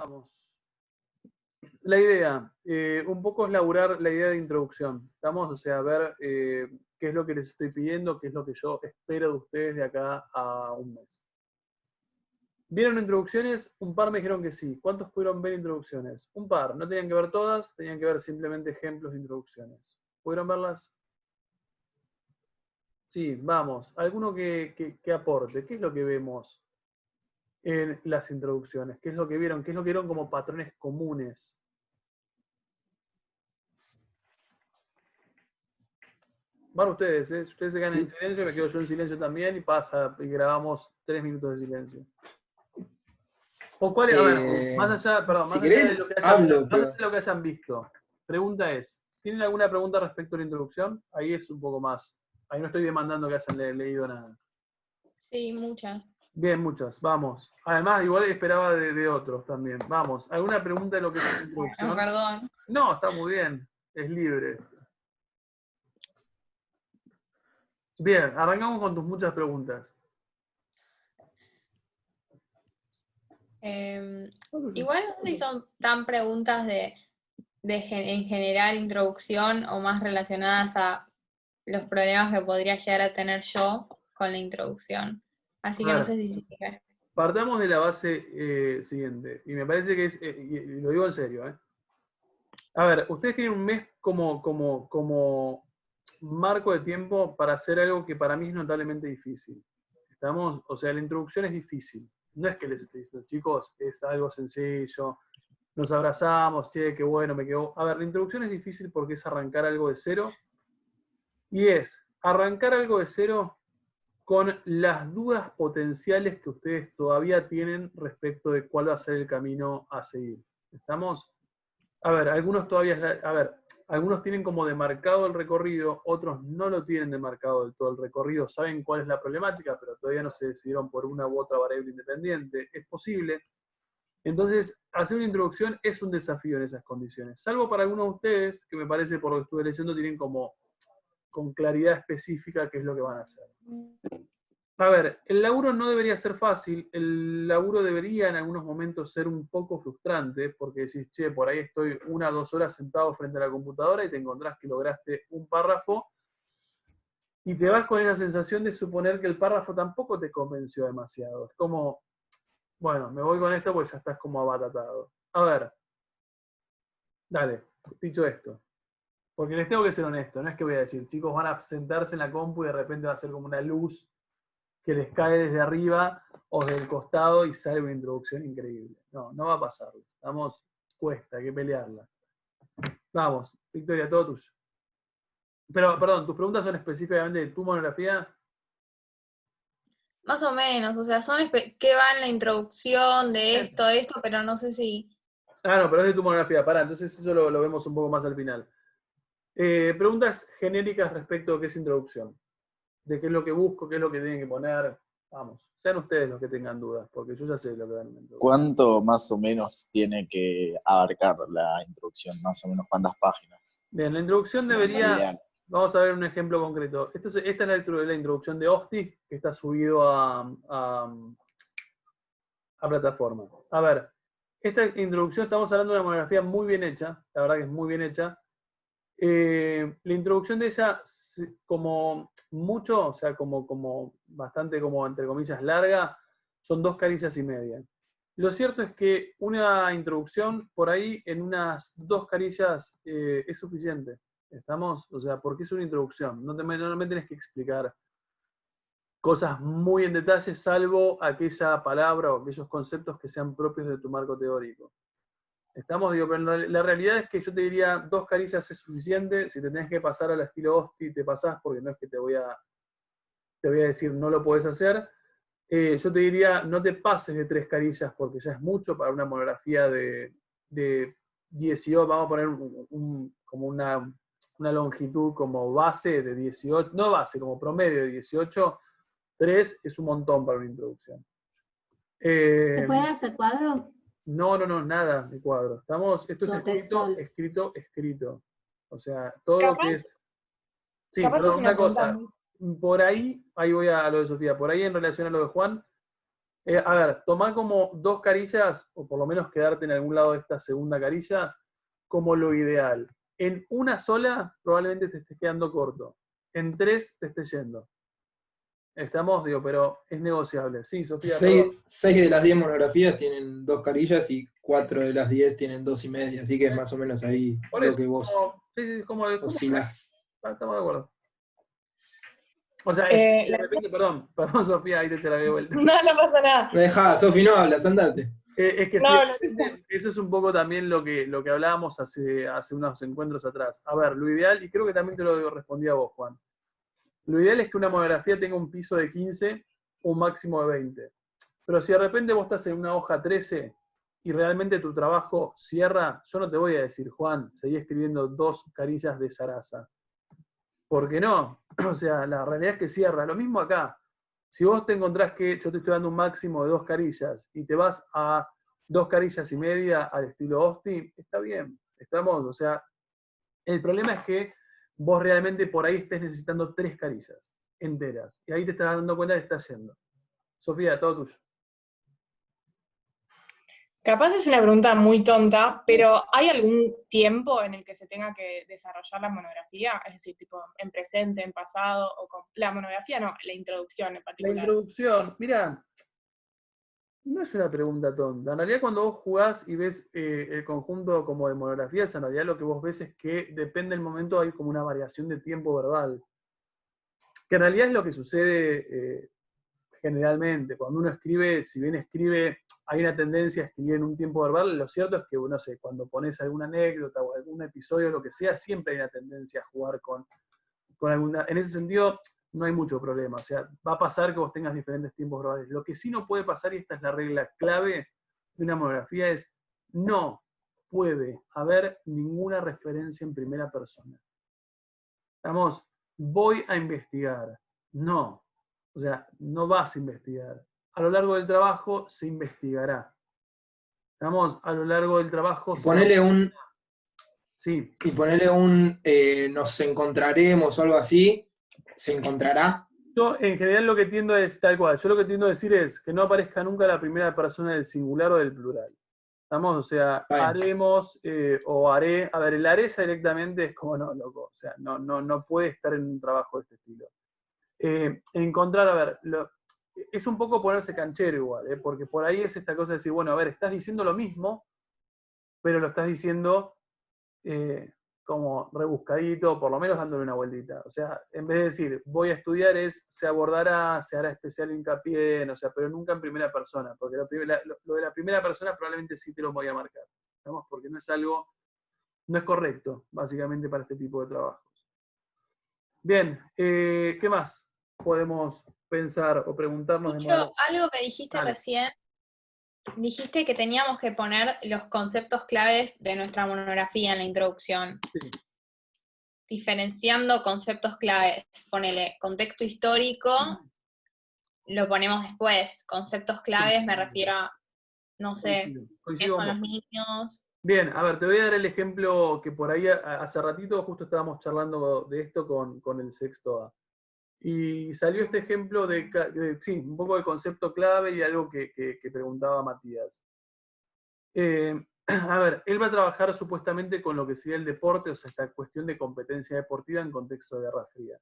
Vamos. La idea, un poco es elaborar la idea de introducción. ¿Estamos? O sea, ver qué es lo que les estoy pidiendo, qué es lo que yo espero de ustedes de acá a un mes. ¿Vieron introducciones? Un par me dijeron que sí. ¿Cuántos pudieron ver introducciones? Un par. No tenían que ver todas, tenían que ver simplemente ejemplos de introducciones. ¿Pudieron verlas? Sí, vamos. ¿Alguno que aporte? ¿Qué es lo que vemos en las introducciones? ¿Qué es lo que vieron? ¿Qué es lo que vieron como patrones comunes? Van ustedes, ¿eh? Si ustedes se quedan en silencio, me quedo yo en silencio también y grabamos 3 minutos de silencio. ¿O cuál es? A ver, más allá, perdón, Si más allá de querés, lo que hablo, más allá pero... de lo que hayan visto, pregunta es, ¿tienen alguna pregunta respecto a la introducción? Ahí es un poco más. Ahí no estoy demandando que hayan leído nada. Sí, muchas. Bien, muchas, vamos. Además, igual esperaba de otros también. Vamos, ¿alguna pregunta de lo que es la introducción? Bueno, perdón. No, está muy bien, es libre. Bien, arrancamos con tus muchas preguntas. Igual no sé si son tan preguntas en general introducción o más relacionadas a los problemas que podría llegar a tener yo con la introducción. Así que no sé si sigue. Partamos de la base siguiente, y me parece que es, y lo digo en serio, ¿eh? A ver, ustedes tienen un mes como marco de tiempo para hacer algo que para mí es notablemente difícil. ¿Estamos? O sea, la introducción es difícil. No es que les estoy diciendo, chicos, es algo sencillo, nos abrazamos, che, qué bueno, me quedo. A ver, la introducción es difícil porque es arrancar algo de cero, y es arrancar algo de cero con las dudas potenciales que ustedes todavía tienen respecto de cuál va a ser el camino a seguir. ¿Estamos? A ver, algunos tienen como demarcado el recorrido, otros no lo tienen demarcado del todo el recorrido, saben cuál es la problemática, pero todavía no se decidieron por una u otra variable independiente. Es posible. Entonces, hacer una introducción es un desafío en esas condiciones, salvo para algunos de ustedes, que me parece por lo que estuve leyendo, tienen como con claridad específica qué es lo que van a hacer. A ver, el laburo no debería ser fácil, el laburo debería en algunos momentos ser un poco frustrante, porque decís, che, por ahí estoy 1 o 2 horas sentado frente a la computadora y te encontrás que lograste un párrafo y te vas con esa sensación de suponer que el párrafo tampoco te convenció demasiado. Es como, bueno, me voy con esto porque ya estás como abatatado. A ver, dale, dicho esto, porque les tengo que ser honesto, no es que voy a decir, chicos, van a sentarse en la compu y de repente va a ser como una luz que les cae desde arriba o del costado y sale una introducción increíble. No, no va a pasar. Estamos, cuesta, hay que pelearla. Vamos, Victoria, todo tuyo. Pero, perdón, ¿tus preguntas son específicamente de tu monografía? Más o menos, o sea, son qué va en la introducción de esto, pero no sé si... Ah, no, pero es de tu monografía. Pará, entonces eso lo vemos un poco más al final. Preguntas genéricas respecto a qué es introducción. De qué es lo que busco, qué es lo que tienen que poner. Vamos, sean ustedes los que tengan dudas, porque yo ya sé lo que dan en la introducción. ¿Cuánto más o menos tiene que abarcar la introducción? Más o menos, ¿cuántas páginas? Bien, la introducción debería... Ideal. Vamos a ver un ejemplo concreto. Esta es la introducción de Hosti, que está subido a plataforma. A ver, esta introducción, estamos hablando de una monografía muy bien hecha, la verdad que es muy bien hecha. La introducción de ella, como mucho, o sea, como bastante, como entre comillas, larga, son 2 carillas y media. Lo cierto es que una introducción por ahí en unas 2 carillas es suficiente. ¿Estamos? O sea, porque es una introducción. No me tenés que explicar cosas muy en detalle, salvo aquella palabra o aquellos conceptos que sean propios de tu marco teórico. Estamos, digo, pero la realidad es que yo te diría 2 carillas es suficiente. Si te tenés que pasar al estilo Hosti, te pasás, porque no es que te voy a decir no lo podés hacer. Yo te diría no te pases de 3 carillas, porque ya es mucho para una monografía de 18, vamos a poner como una longitud como base de 18, no base, como promedio de 18, 3 es un montón para una introducción. ¿Se puede hacer cuadro? No, nada de cuadro. Esto es escrito. O sea, todo lo que es... Sí, Capaz perdón, es una una pregunta cosa. Por ahí voy a lo de Sofía, por ahí en relación a lo de Juan, A ver, tomá como 2 carillas, o por lo menos quedarte en algún lado de esta segunda carilla, como lo ideal. En una sola, probablemente te estés quedando corto. En 3 te estés yendo. Estamos, digo, pero es negociable. Sí, Sofía, perdón. 6 de las 10 monografías tienen 2 carillas y 4 de las 10 tienen 2,5, así que es más o menos ahí Por lo eso, que vos sí, como oscilás. estamos de acuerdo. O sea, de repente, perdón, Sofía, ahí te la veo vuelta. No pasa nada. Dejá, Sofi, no hablas, andate. Es que No, sí, eso es un poco también lo que hablábamos hace unos encuentros atrás. A ver, lo ideal, y creo que también te lo respondí a vos, Juan, lo ideal es que una monografía tenga un piso de 15, un máximo de 20. Pero si de repente vos estás en una hoja 13 y realmente tu trabajo cierra, yo no te voy a decir, Juan, seguí escribiendo 2 carillas de Sarasa. ¿Por qué no? O sea, la realidad es que cierra. Lo mismo acá. Si vos te encontrás que yo te estoy dando un máximo de 2 carillas y te vas a 2 carillas y media al estilo Austin, está bien. Estamos, o sea, el problema es que vos realmente por ahí estés necesitando 3 carillas enteras. Y ahí te estás dando cuenta de que estás yendo. Sofía, todo tuyo. Capaz es una pregunta muy tonta, pero ¿hay algún tiempo en el que se tenga que desarrollar la monografía? Es decir, tipo en presente, en pasado, o con... La monografía no, la introducción en La particular. introducción, mira, no es una pregunta tonta. En realidad cuando vos jugás y ves el conjunto como de monografías, en realidad lo que vos ves es que depende del momento, hay como una variación de tiempo verbal. Que en realidad es lo que sucede generalmente. Cuando uno escribe, si bien escribe, hay una tendencia a escribir en un tiempo verbal, lo cierto es que, no sé, cuando pones alguna anécdota o algún episodio, lo que sea, siempre hay una tendencia a jugar con alguna... En ese sentido, no hay mucho problema. O sea, va a pasar que vos tengas diferentes tiempos verbales. Lo que sí no puede pasar, y esta es la regla clave de una monografía, es no puede haber ninguna referencia en primera persona. Estamos, voy a investigar. No. O sea, no vas a investigar. A lo largo del trabajo se investigará. Estamos, a lo largo del trabajo... Y ponele un... Sí. Y ponele nos encontraremos o algo así, ¿se encontrará? Yo en general lo que tiendo es tal cual. Yo lo que tiendo a decir es que no aparezca nunca la primera persona del singular o del plural. ¿Estamos? O sea, haremos o haré. A ver, el haré ya directamente es como no, loco. O sea, no puede estar en un trabajo de este estilo. Encontrar, a ver, es un poco ponerse canchero igual, porque por ahí es esta cosa de decir, bueno, a ver, estás diciendo lo mismo, pero lo estás diciendo como rebuscadito, por lo menos dándole una vueltita. O sea, en vez de decir, voy a estudiar, se abordará, se hará especial hincapié en, o sea, pero nunca en primera persona, porque lo de la primera persona probablemente sí te lo voy a marcar, ¿no? Porque no es correcto, básicamente, para este tipo de trabajos. Bien, ¿qué más podemos pensar o preguntarnos? Algo que dijiste recién, dijiste que teníamos que poner los conceptos claves de nuestra monografía en la introducción. Sí. Diferenciando conceptos claves. Ponele contexto histórico, lo ponemos después. Conceptos claves me refiero a, no sé, qué son los niños. Bien, a ver, te voy a dar el ejemplo que por ahí hace ratito justo estábamos charlando de esto con el sexto A. Y salió este ejemplo sí, un poco de concepto clave y algo que preguntaba Matías. A ver, él va a trabajar supuestamente con lo que sería el deporte, o sea, esta cuestión de competencia deportiva en contexto de Guerra Fría.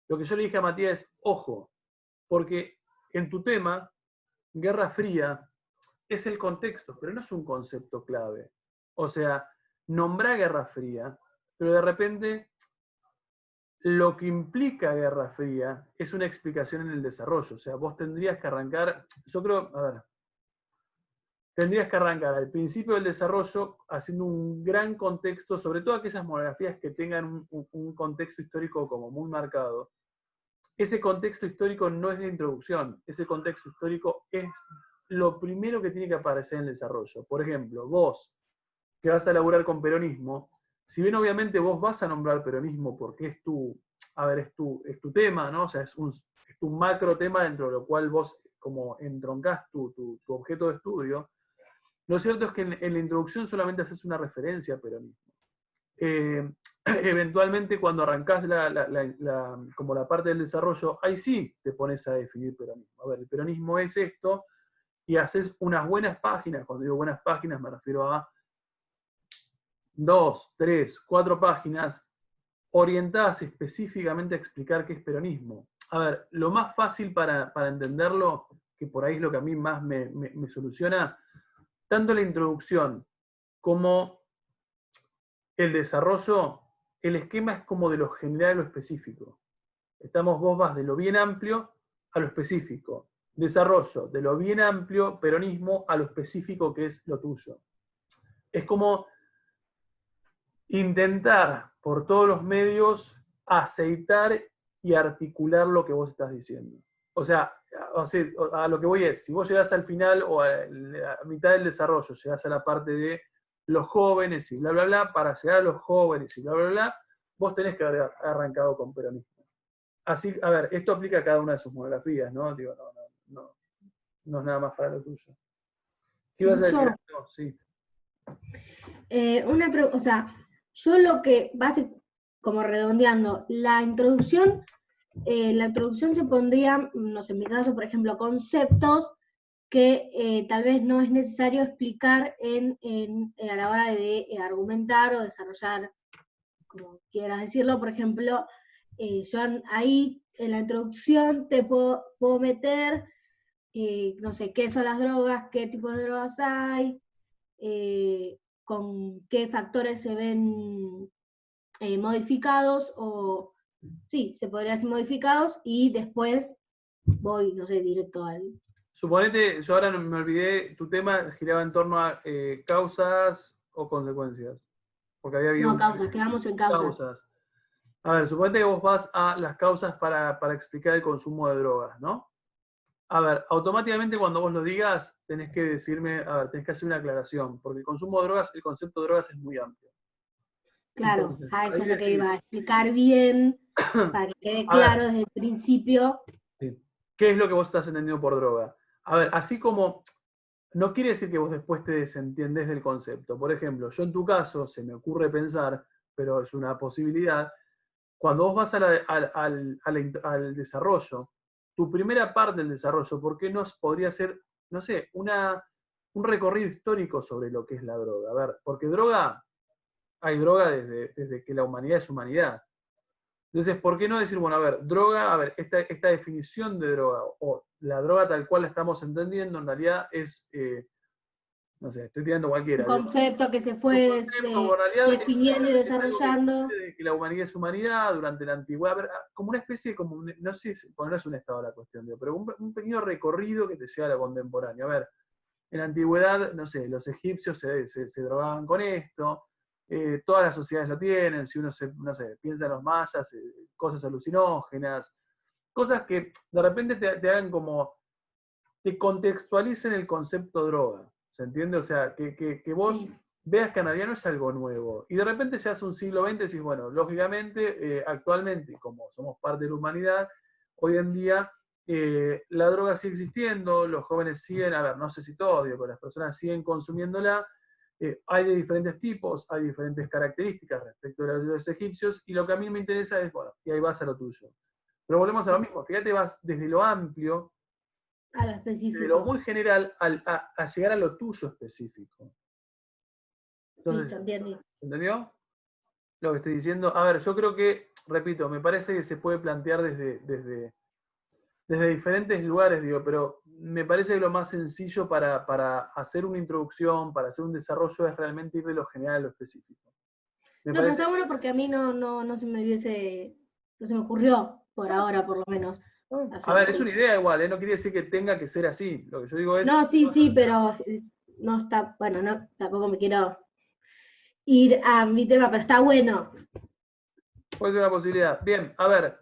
Lo que yo le dije a Matías es, ojo, porque en tu tema, Guerra Fría es el contexto, pero no es un concepto clave. O sea, nombra Guerra Fría, pero de repente lo que implica Guerra Fría es una explicación en el desarrollo. O sea, vos tendrías que arrancar, yo creo, a ver, tendrías que arrancar al principio del desarrollo haciendo un gran contexto, sobre todo aquellas monografías que tengan un contexto histórico como muy marcado. Ese contexto histórico no es de introducción, ese contexto histórico es lo primero que tiene que aparecer en el desarrollo. Por ejemplo, vos, que vas a laburar con peronismo, si bien obviamente vos vas a nombrar peronismo porque es tu tema, ¿no? O sea, es tu macro tema dentro de lo cual vos como entroncás tu objeto de estudio, lo cierto es que en la introducción solamente haces una referencia a peronismo. Eventualmente cuando arrancás como la parte del desarrollo, ahí sí te pones a definir peronismo. A ver, el peronismo es esto, y haces unas buenas páginas, cuando digo buenas páginas me refiero a 2, 3, 4 páginas orientadas específicamente a explicar qué es peronismo. A ver, lo más fácil para entenderlo, que por ahí es lo que a mí más me soluciona, tanto la introducción como el desarrollo, el esquema es como de lo general a lo específico. Vos vas de lo bien amplio a lo específico. Desarrollo de lo bien amplio, peronismo, a lo específico que es lo tuyo. Es como intentar por todos los medios aceitar y articular lo que vos estás diciendo. O sea, a lo que voy es, si vos llegás al final o a mitad del desarrollo, llegás a la parte de los jóvenes y bla, bla, bla, para llegar a los jóvenes y bla, bla, bla, vos tenés que haber arrancado con peronismo. Así, a ver, esto aplica a cada una de sus monografías, ¿no? Digo, no es nada más para lo tuyo. ¿Qué ibas a decir? No, sí. O sea, yo lo que, como redondeando, la introducción se pondría, no sé, en mi caso, por ejemplo, conceptos que tal vez no es necesario explicar a la hora de argumentar o desarrollar, como quieras decirlo. Por ejemplo, yo ahí en la introducción te puedo meter, no sé, qué son las drogas, qué tipos de drogas hay, con qué factores se ven modificados, o sí, se podría decir modificados, y después voy, no sé, directo al... Suponete, yo ahora me olvidé, tu tema giraba en torno a causas o consecuencias. Porque había habido... No, causas, quedamos en causas. A ver, suponete que vos vas a las causas para explicar el consumo de drogas, ¿no? A ver, automáticamente cuando vos lo digas, tenés que decirme, a ver, tenés que hacer una aclaración, porque el consumo de drogas, el concepto de drogas es muy amplio. Claro, Entonces, a eso es lo decís, que iba a explicar bien, para que quede claro desde el principio. Sí. ¿Qué es lo que vos estás entendiendo por droga? A ver, así como, no quiere decir que vos después te desentiendes del concepto. Por ejemplo, yo en tu caso, se me ocurre pensar, pero es una posibilidad, cuando vos vas al desarrollo, tu primera parte del desarrollo, ¿por qué no podría ser, no sé, un recorrido histórico sobre lo que es la droga? A ver, porque hay droga desde que la humanidad es humanidad. Entonces, ¿por qué no decir, bueno, a ver, droga, a ver, esta definición de droga, o la droga tal cual la estamos entendiendo, en realidad es, no sé, estoy tirando cualquiera. Un concepto que se fue definiendo y desarrollando. Que la humanidad es humanidad durante la antigüedad, a ver, como una especie, no sé, bueno, no es un estado la cuestión, pero un pequeño recorrido que te lleva a la contemporánea. A ver, en la antigüedad, no sé, los egipcios se drogaban con esto, todas las sociedades lo tienen, si uno no sé, piensa en los mayas, cosas alucinógenas, cosas que de repente te hagan como, te contextualicen el concepto droga, ¿se entiende? O sea, que vos veas que en realidad no es algo nuevo, y de repente ya es un siglo XX y decís, bueno, lógicamente, actualmente, como somos parte de la humanidad, hoy en día la droga sigue existiendo, los jóvenes siguen, a ver, no sé si todos, pero las personas siguen consumiéndola. Hay de diferentes tipos, hay diferentes características respecto a los egipcios, y lo que a mí me interesa es, bueno, y ahí vas a lo tuyo. Pero volvemos a lo mismo, fíjate, vas desde lo amplio, a lo específico, desde lo muy general, a llegar a lo tuyo específico. Entonces, ¿entendió lo que estoy diciendo? A ver, yo creo que, repito, me parece que se puede plantear desde diferentes lugares, digo, pero me parece que lo más sencillo para hacer una introducción, para hacer un desarrollo, es realmente ir de lo general a lo específico. Pero está bueno porque a mí no se me ocurrió, por ahora por lo menos. A ver, es una idea igual, no quiere decir que tenga que ser así. Lo que yo digo es... No, sí, pero no está, bueno, no, tampoco me quiero ir a mi tema, pero está bueno. Puede ser una posibilidad. Bien, a ver,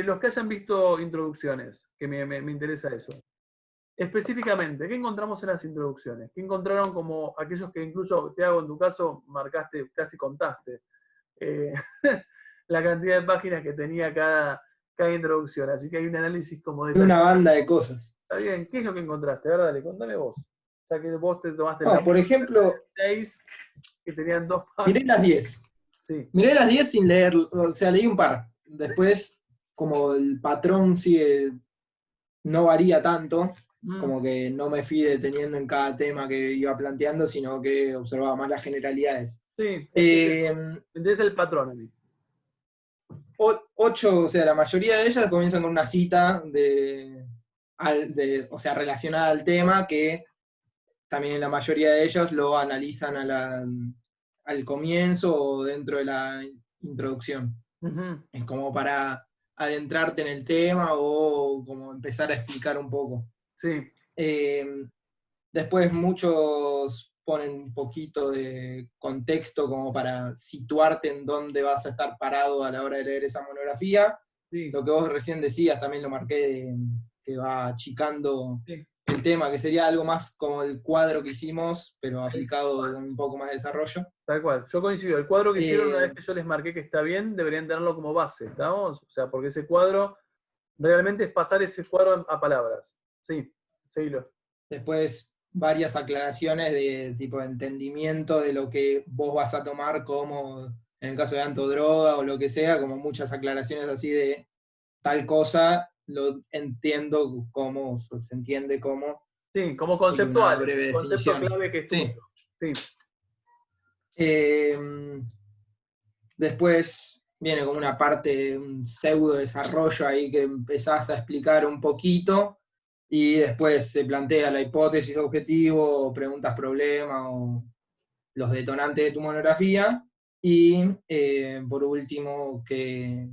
los que hayan visto introducciones, que me interesa eso. Específicamente, ¿qué encontramos en las introducciones? ¿Qué encontraron como aquellos que incluso, Thiago, en tu caso, marcaste, casi contaste la cantidad de páginas que tenía cada introducción? Así que hay un análisis como de... Una banda de cosas. Está bien, ¿qué es lo que encontraste? A ver, dale, contame vos. O sea, que vos te tomaste por ejemplo, 6, que tenían 2 páginas. Miré las 10. Sí. Miré las 10 sin leer, o sea, leí un par. Después, como el patrón sigue, no varía tanto, como que no me fui deteniendo en cada tema que iba planteando, sino que observaba más las generalidades. Sí, Eh, entonces el patrón a mí. 8, o sea, la mayoría de ellas comienzan con una cita o sea, relacionada al tema, que también en la mayoría de ellos lo analizan al comienzo o dentro de la introducción. Ujú. Es como para adentrarte en el tema o como empezar a explicar un poco. Sí, Después muchos ponen un poquito de contexto como para situarte en dónde vas a estar parado a la hora de leer esa monografía. sí, Lo que vos recién decías también lo marqué, que va achicando sí. el tema, que sería algo más como el cuadro que hicimos, pero aplicado con un poco más de desarrollo. Tal cual. Yo coincido. El cuadro que hicieron, una Eh, vez que yo les marqué que está bien, deberían tenerlo como base, ¿estamos? O sea, porque ese cuadro realmente es pasar ese cuadro a palabras. Sí, seguilo. Después varias aclaraciones de tipo de entendimiento de lo que vos vas a tomar como, en el caso de antodroga o lo que sea, como muchas aclaraciones así de tal cosa, lo entiendo como, se entiende como, Sí, como y una conceptuales. breve Concepto definición. clave que es Sí. tuyo. Sí, Después viene como una parte, un pseudo desarrollo ahí que empezás a explicar un poquito, y después se plantea la hipótesis objetivo, o preguntas problema, o los detonantes de tu monografía, y por último, qué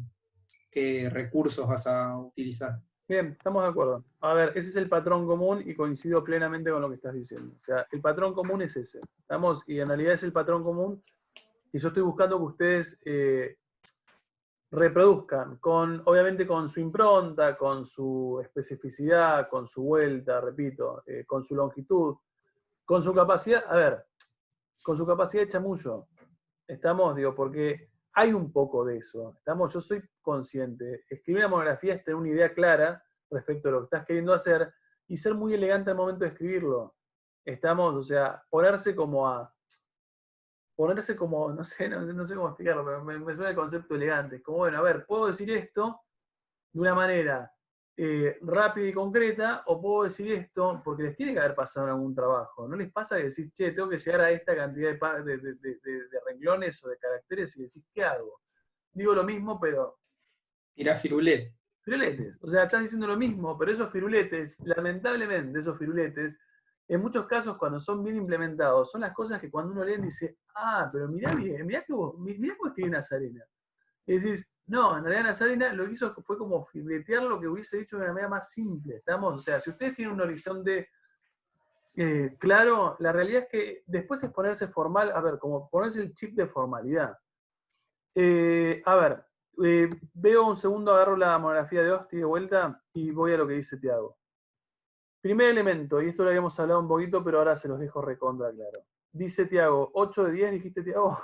recursos vas a utilizar. bien, estamos de acuerdo. A ver, ese es el patrón común y coincido plenamente con lo que estás diciendo. O sea, el patrón común es ese. ¿Estamos? Y en realidad es el patrón común y yo estoy buscando que ustedes reproduzcan, obviamente con su impronta, con su especificidad, con su vuelta, repito, con su longitud, con su capacidad, a ver, con su capacidad de chamullo. Estamos, digo, porque hay un poco de eso. Estamos, yo soy consciente. Escribir una monografía es tener una idea clara respecto a lo que estás queriendo hacer y ser muy elegante al momento de escribirlo. Estamos, o sea, ponerse como, no sé cómo explicarlo, pero me suena el concepto elegante. Como, bueno, a ver, puedo decir esto de una manera rápida y concreta, o puedo decir esto porque les tiene que haber pasado en algún trabajo. ¿No les pasa que decís, che, tengo que llegar a esta cantidad de renglones o de caracteres y decís, ¿qué hago? Digo lo mismo, pero Tirá firulet. firuletes. O sea, estás diciendo lo mismo, pero esos firuletes, lamentablemente, esos firuletes, en muchos casos, cuando son bien implementados, son las cosas que cuando uno lee dice, ah, pero mirá bien, mirá cómo escribe Nazarena. Y decís, no, en realidad Nazarena lo que hizo fue como filetear lo que hubiese dicho de una manera más simple. ¿Estamos? O sea, si ustedes tienen un horizonte claro, la realidad es que después es ponerse formal, a ver, como ponerse el chip de formalidad. A ver, veo un segundo, agarro la monografía de Osti de vuelta y voy a lo que dice Tiago. Primer elemento, y esto lo habíamos hablado un poquito, pero ahora se los dejo recontra claro. Dice Tiago, 8 de 10, dijiste Tiago.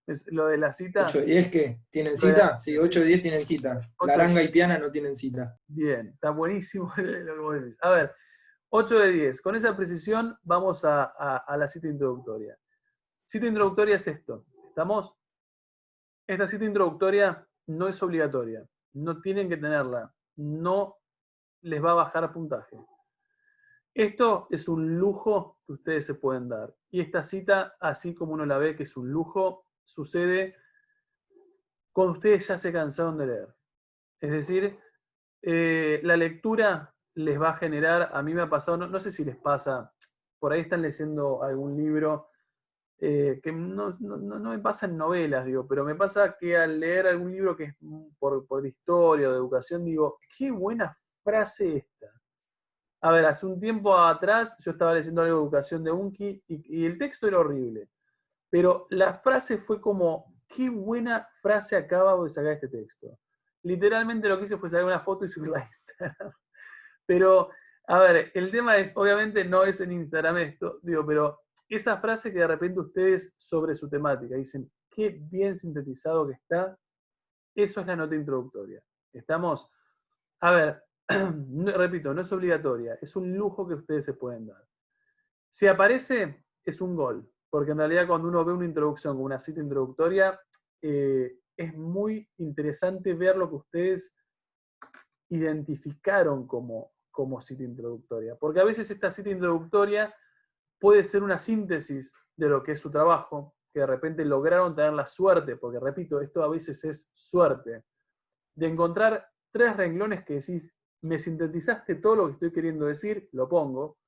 Es lo de la cita. 8 de 10 que tienen Lo de la cita, sí, 8 de 10 tienen cita. 8 de Laranga y Piana no tienen cita. Bien, está buenísimo lo que vos decís. A ver, 8 de 10. Con esa precisión vamos a la cita introductoria. Cita introductoria es esto. ¿Estamos? Esta cita introductoria no es obligatoria. No tienen que tenerla. No les va a bajar puntaje. Esto es un lujo que ustedes se pueden dar. Y esta cita, así como uno la ve que es un lujo, sucede cuando ustedes ya se cansaron de leer. Es decir, la lectura les va a generar, a mí me ha pasado, no sé si les pasa, por ahí están leyendo algún libro, que no me pasa en novelas, digo, pero me pasa que al leer algún libro que es por historia o de educación, digo, qué buena frase esta. A ver, hace un tiempo atrás yo estaba leyendo algo de educación de Unki y el texto era horrible, pero la frase fue como, qué buena frase acabo de sacar este texto. Literalmente lo que hice fue sacar una foto y subirla a Instagram. Pero, a ver, el tema es, obviamente no es en Instagram esto, digo, pero esa frase que de repente ustedes sobre su temática dicen, qué bien sintetizado que está, eso es la nota introductoria. ¿Estamos? A ver, repito, no es obligatoria, es un lujo que ustedes se pueden dar. Si aparece, es un gol, porque en realidad cuando uno ve una introducción como una cita introductoria, es muy interesante ver lo que ustedes identificaron como como cita introductoria. Porque a veces esta cita introductoria puede ser una síntesis de lo que es su trabajo, que de repente lograron tener la suerte, porque repito, esto a veces es suerte, de encontrar 3 renglones que decís, me sintetizaste todo lo que estoy queriendo decir, lo pongo.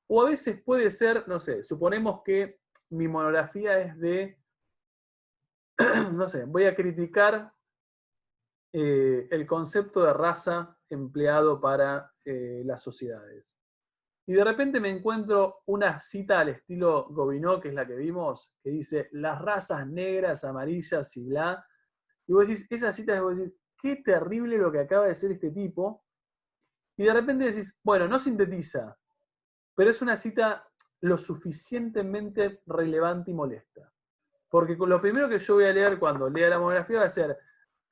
O a veces puede ser, no sé, suponemos que mi monografía es de, no sé, voy a criticar el concepto de raza empleado para las sociedades. Y de repente me encuentro una cita al estilo Gobineau, que es la que vimos, que dice, las razas negras, amarillas y bla. Y vos decís, esa cita, vos decís, qué terrible lo que acaba de decir este tipo. Y de repente decís, bueno, no sintetiza, pero es una cita lo suficientemente relevante y molesta. Porque lo primero que yo voy a leer cuando lea la monografía va a ser,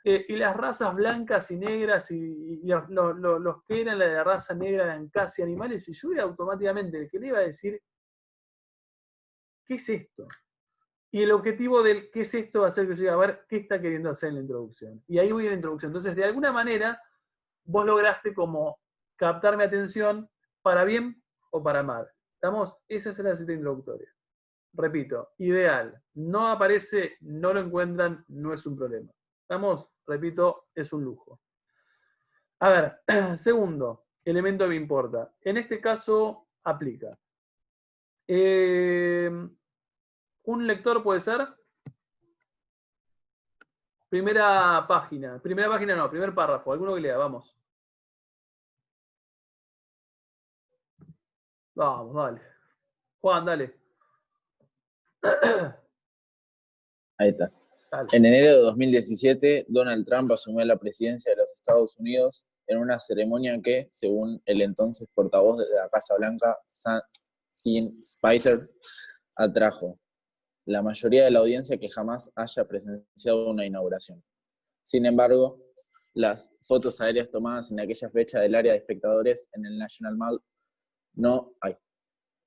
y las razas blancas y negras y los que eran la raza negra eran casi animales, y yo voy automáticamente, el que le iba a decir, ¿qué es esto? Y el objetivo del ¿qué es esto? Va a ser que yo diga, a ver, ¿qué está queriendo hacer en la introducción? Y ahí voy a la introducción. Entonces, de alguna manera, vos lograste como captar mi atención para bien o para mal. ¿Estamos? Esa es la cita introductoria. Repito, ideal. No aparece, no lo encuentran, no es un problema. ¿Estamos? Repito, es un lujo. A ver, segundo, elemento que me importa. En este caso, aplica. ¿Un lector puede ser? Primera página no, primer párrafo, alguno que lea, vamos. Vamos, dale. Juan, dale. Ahí está. Dale. En enero de 2017, Donald Trump asumió la presidencia de los Estados Unidos en una ceremonia que, según el entonces portavoz de la Casa Blanca, Sean Spicer, atrajo la mayoría de la audiencia que jamás haya presenciado una inauguración. Sin embargo, las fotos aéreas tomadas en aquella fecha del área de espectadores en el National Mall no... Ay,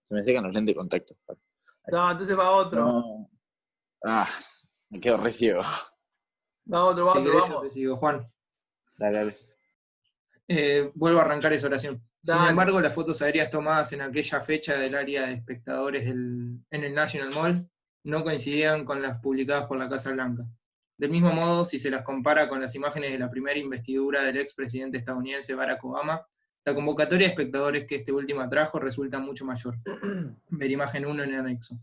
se me secan los lentes de contacto. No, entonces va otro. No. Me quedo re ciego. Va otro, Si querés, yo vamos. te sigo, Juan. Dale. Vuelvo a arrancar esa oración. Dale. Sin embargo, las fotos aéreas tomadas en aquella fecha del área de espectadores en el National Mall no coincidían con las publicadas por la Casa Blanca. Del mismo modo, si se las compara con las imágenes de la primera investidura del expresidente estadounidense Barack Obama, la convocatoria de espectadores que este último atrajo resulta mucho mayor. Ver imagen 1 en el anexo.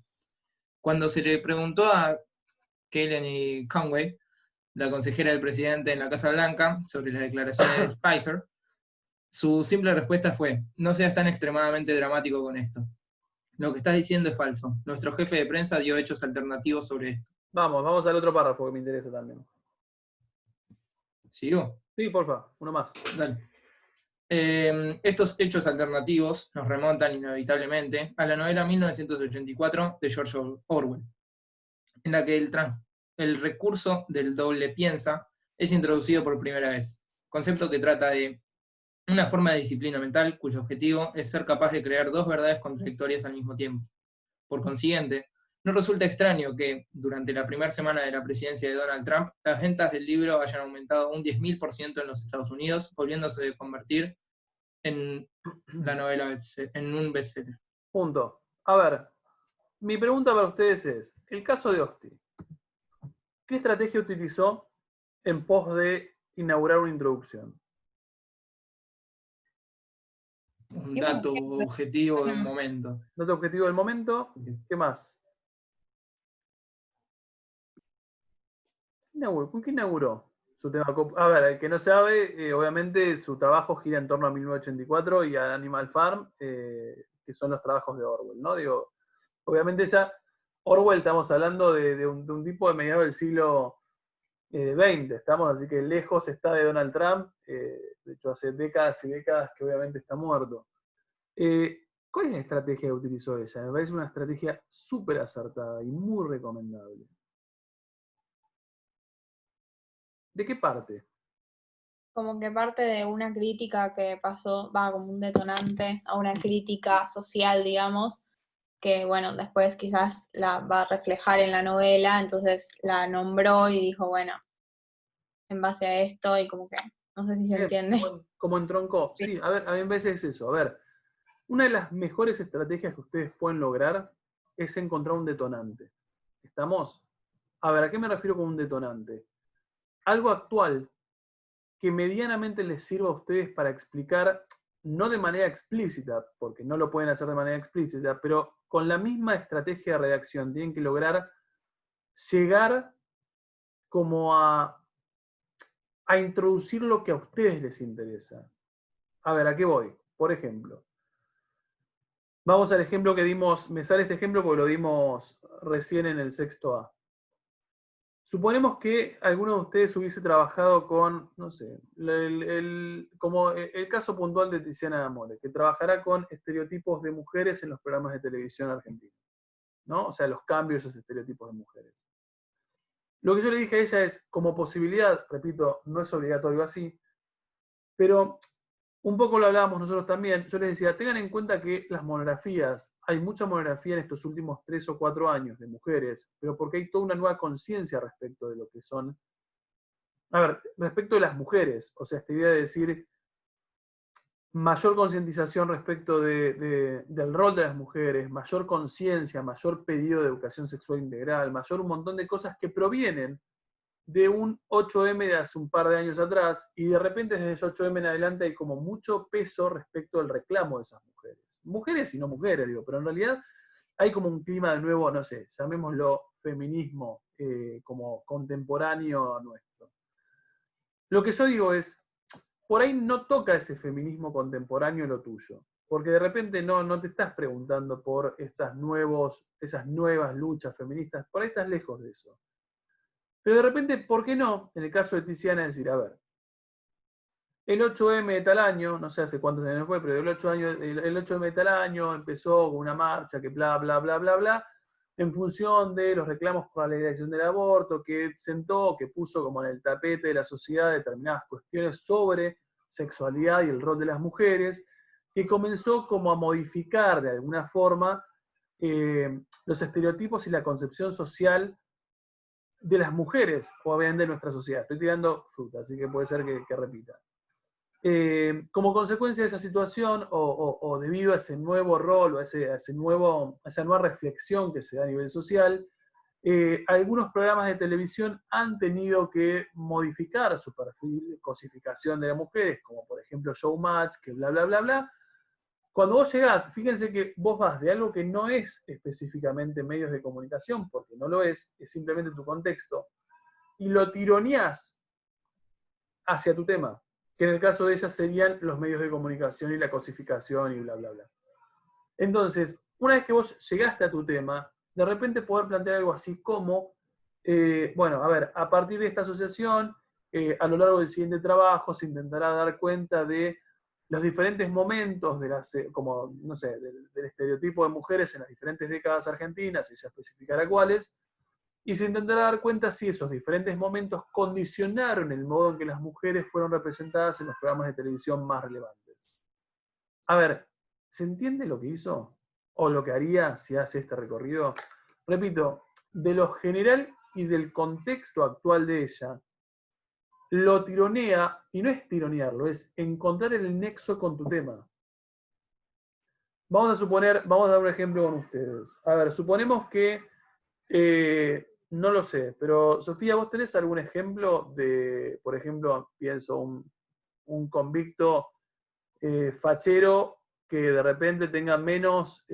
Cuando se le preguntó a Kellyanne Conway, la consejera del presidente en la Casa Blanca, sobre las declaraciones de Spicer, su simple respuesta fue, no seas tan extremadamente dramático con esto. Lo que estás diciendo es falso. Nuestro jefe de prensa dio hechos alternativos sobre esto. Vamos al otro párrafo que me interesa también. ¿Sigo? Sí, porfa, uno más. Dale. Estos hechos alternativos nos remontan inevitablemente a la novela 1984 de George Orwell, en la que el recurso del doble piensa es introducido por primera vez, concepto que trata de una forma de disciplina mental cuyo objetivo es ser capaz de crear 2 verdades contradictorias al mismo tiempo. Por consiguiente, no resulta extraño que, durante la primera semana de la presidencia de Donald Trump, las ventas del libro hayan aumentado un 10.000% en los Estados Unidos, volviéndose a convertir en la novela en un bestseller. Punto. A ver, mi pregunta para ustedes es, el caso de Osti, ¿qué estrategia utilizó en pos de inaugurar una introducción? Un dato objetivo de un momento. Dato objetivo del momento, ¿qué más? ¿Con qué inauguró su tema? A ver, el que no sabe, obviamente su trabajo gira en torno a 1984 y a Animal Farm, que son los trabajos de Orwell, ¿no? Digo, obviamente ya, Orwell estamos hablando de un tipo de mediados del siglo XX, estamos, así que lejos está de Donald Trump, de hecho hace décadas y décadas que obviamente está muerto. ¿Cuál es la estrategia que utilizó ella? Me parece una estrategia súper acertada y muy recomendable. ¿De qué parte? Como que parte de una crítica que pasó, va como un detonante a una crítica social, digamos, que bueno, después quizás la va a reflejar en la novela, entonces la nombró y dijo, bueno, en base a esto, y como que No sé si se Bien, entiende. como entroncó. Sí. Sí, a ver, a mí me parece que es eso. A ver, una de las mejores estrategias que ustedes pueden lograr es encontrar un detonante. ¿Estamos? A ver, ¿a qué me refiero con un detonante? Algo actual que medianamente les sirva a ustedes para explicar, no de manera explícita, porque no lo pueden hacer de manera explícita, pero con la misma estrategia de redacción tienen que lograr llegar como a introducir lo que a ustedes les interesa. A ver, ¿a qué voy? Por ejemplo, vamos al ejemplo que dimos, me sale este ejemplo porque lo dimos recién en el sexto A. Suponemos que alguno de ustedes hubiese trabajado con, no sé, como el caso puntual de Tiziana Amore, que trabajará con estereotipos de mujeres en los programas de televisión argentinos, ¿no? O sea, los cambios de esos estereotipos de mujeres. Lo que yo le dije a ella es, como posibilidad, repito, no es obligatorio así, pero un poco lo hablábamos nosotros también, yo les decía, tengan en cuenta que las monografías, hay mucha monografía en estos últimos 3 o 4 años de mujeres, pero porque hay toda una nueva conciencia respecto de lo que son, a ver, respecto de las mujeres, o sea, esta idea de decir mayor concientización respecto del rol de las mujeres, mayor conciencia, mayor pedido de educación sexual integral, mayor un montón de cosas que provienen de un 8M de hace un par de años atrás, y de repente desde ese 8M en adelante hay como mucho peso respecto al reclamo de esas mujeres. Mujeres y no mujeres, digo, pero en realidad hay como un clima de nuevo, no sé, llamémoslo feminismo como contemporáneo nuestro. Lo que yo digo es, por ahí no toca ese feminismo contemporáneo lo tuyo, porque de repente no te estás preguntando por esas nuevas luchas feministas, por ahí estás lejos de eso. Pero de repente, ¿por qué no? En el caso de Tiziana, decir, a ver, el 8M de tal año, no sé hace cuántos años fue, pero el 8M de tal año empezó con una marcha que bla, bla, bla, bla, bla, en función de los reclamos por la legalización del aborto, que sentó, que puso como en el tapete de la sociedad determinadas cuestiones sobre sexualidad y el rol de las mujeres, que comenzó como a modificar de alguna forma los estereotipos y la concepción social de las mujeres, o bien de nuestra sociedad. Estoy tirando fruta, así que puede ser que repita. Como consecuencia de esa situación, o debido a ese nuevo rol, o a esa nueva reflexión que se da a nivel social, algunos programas de televisión han tenido que modificar su perfil de cosificación de las mujeres, como por ejemplo Showmatch, que bla, bla, bla, bla. Cuando vos llegás, fíjense que vos vas de algo que no es específicamente medios de comunicación, porque no lo es simplemente tu contexto, y lo tironeás hacia tu tema, que en el caso de ella serían los medios de comunicación y la cosificación y bla, bla, bla. Entonces, una vez que vos llegaste a tu tema, de repente poder plantear algo así como, bueno, a ver, a partir de esta asociación, a lo largo del siguiente trabajo se intentará dar cuenta de los diferentes momentos de como, no sé, del estereotipo de mujeres en las diferentes décadas argentinas, y ya especificará cuáles, y se intentará dar cuenta si esos diferentes momentos condicionaron el modo en que las mujeres fueron representadas en los programas de televisión más relevantes. A ver, ¿se entiende lo que hizo? ¿O lo que haría si hace este recorrido? Repito, de lo general y del contexto actual de ella, lo tironea, y no es tironearlo, es encontrar el nexo con tu tema. Vamos a dar un ejemplo con ustedes. A ver, suponemos que, no lo sé, pero Sofía, ¿vos tenés algún ejemplo de, por ejemplo, pienso, un convicto fachero que de repente tenga menos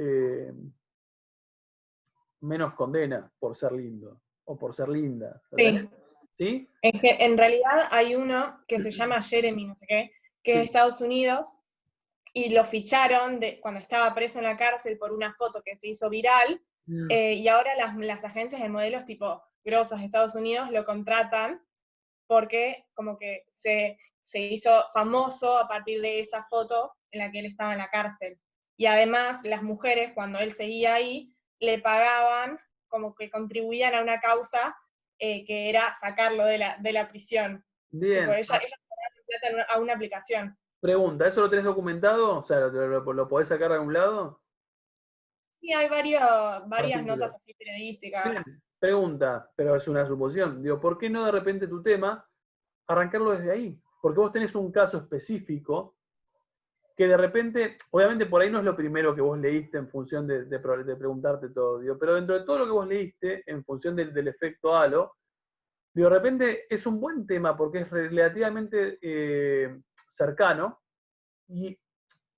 condena por ser lindo o por ser linda? ¿Lo tenés? Sí. ¿Sí? En realidad hay uno que se llama Jeremy, no sé qué, que es de Sí. Estados Unidos, y lo ficharon cuando estaba preso en la cárcel por una foto que se hizo viral, y ahora las agencias de modelos tipo grosas de Estados Unidos lo contratan porque como que se hizo famoso a partir de esa foto en la que él estaba en la cárcel. Y además las mujeres, cuando él seguía ahí, le pagaban, como que contribuían a una causa que era sacarlo de la prisión. Bien. Tipo, ella pagaban plata a una aplicación. Pregunta, ¿eso lo tenés documentado? O sea, ¿lo podés sacar de algún lado? Y hay varias Artículo. notas así periodísticas. Bien. Pregunta, pero es una suposición. Digo, ¿por qué no de repente tu tema arrancarlo desde ahí? porque vos tenés un caso específico que de repente, obviamente por ahí no es lo primero que vos leíste en función de preguntarte todo, digo, pero dentro de todo lo que vos leíste, en función del efecto halo, digo, de repente es un buen tema porque es relativamente cercano y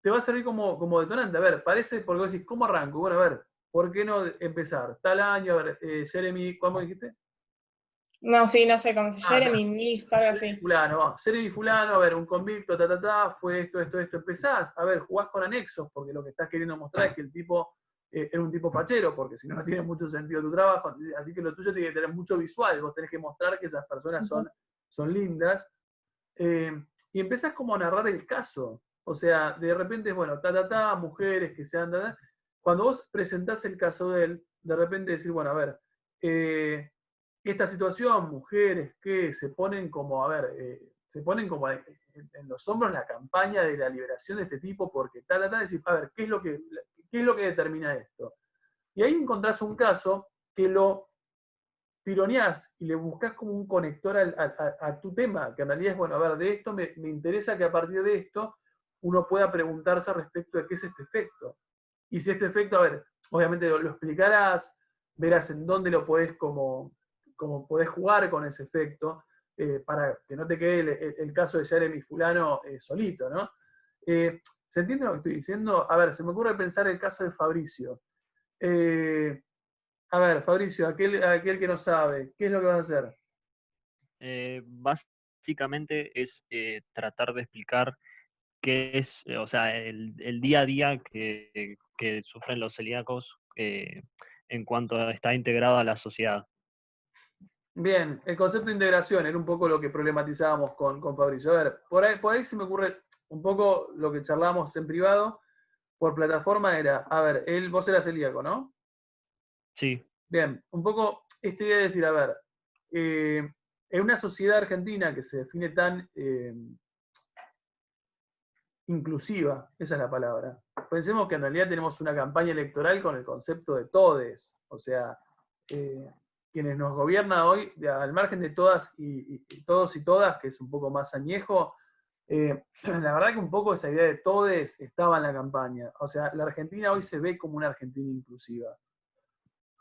te va a servir como detonante. A ver, parece, porque vos decís, ¿cómo arranco? Bueno, a ver, ¿por qué no empezar? Tal año, a ver, Jeremy, ¿cómo dijiste? No, sí, no sé cómo se llama. Jeremy Mills, algo así. Fulano, Jeremy Fulano, a ver, un convicto, fue esto, empezás, a ver, jugás con anexos, porque lo que estás queriendo mostrar es que el tipo era un tipo fachero, porque si no, no tiene mucho sentido tu trabajo, así que lo tuyo tiene que tener mucho visual, vos tenés que mostrar que esas personas son lindas, y empezás como a narrar el caso, o sea, de repente, bueno, mujeres que sean, cuando vos presentás el caso de él, de repente decir, bueno, a ver, esta situación, mujeres que se ponen como, a ver, se ponen como en los hombros la campaña de la liberación de este tipo, porque decir, a ver, ¿qué es lo que determina esto? Y ahí encontrás un caso que lo tironeás y le buscás como un conector a tu tema, que en realidad es, bueno, a ver, de esto me interesa que a partir de esto uno pueda preguntarse respecto de qué es este efecto. Y si este efecto, a ver, obviamente lo explicarás, verás en dónde lo podés como podés jugar con ese efecto, para que no te quede el caso de Jeremy Fulano solito, ¿no? ¿Se entiende lo que estoy diciendo? A ver, se me ocurre pensar el caso de Fabricio. A ver, Fabricio, aquel que no sabe, ¿qué es lo que vas a hacer? Básicamente es tratar de explicar qué es, o sea, el día a día que sufren los celíacos en cuanto a está integrado a la sociedad. Bien, el concepto de integración era un poco lo que problematizábamos con Fabricio. A ver, por ahí se me ocurre un poco lo que charlamos en privado, por plataforma era, a ver, vos eras celíaco, ¿no? Sí. Bien, un poco esta idea de decir, a ver, en una sociedad argentina que se define tan inclusiva, esa es la palabra. Pensemos que en realidad tenemos una campaña electoral con el concepto de todes, o sea, quienes nos gobiernan hoy, al margen de todas y todos y todas, que es un poco más añejo, la verdad que un poco esa idea de todes estaba en la campaña. O sea, la Argentina hoy se ve como una Argentina inclusiva.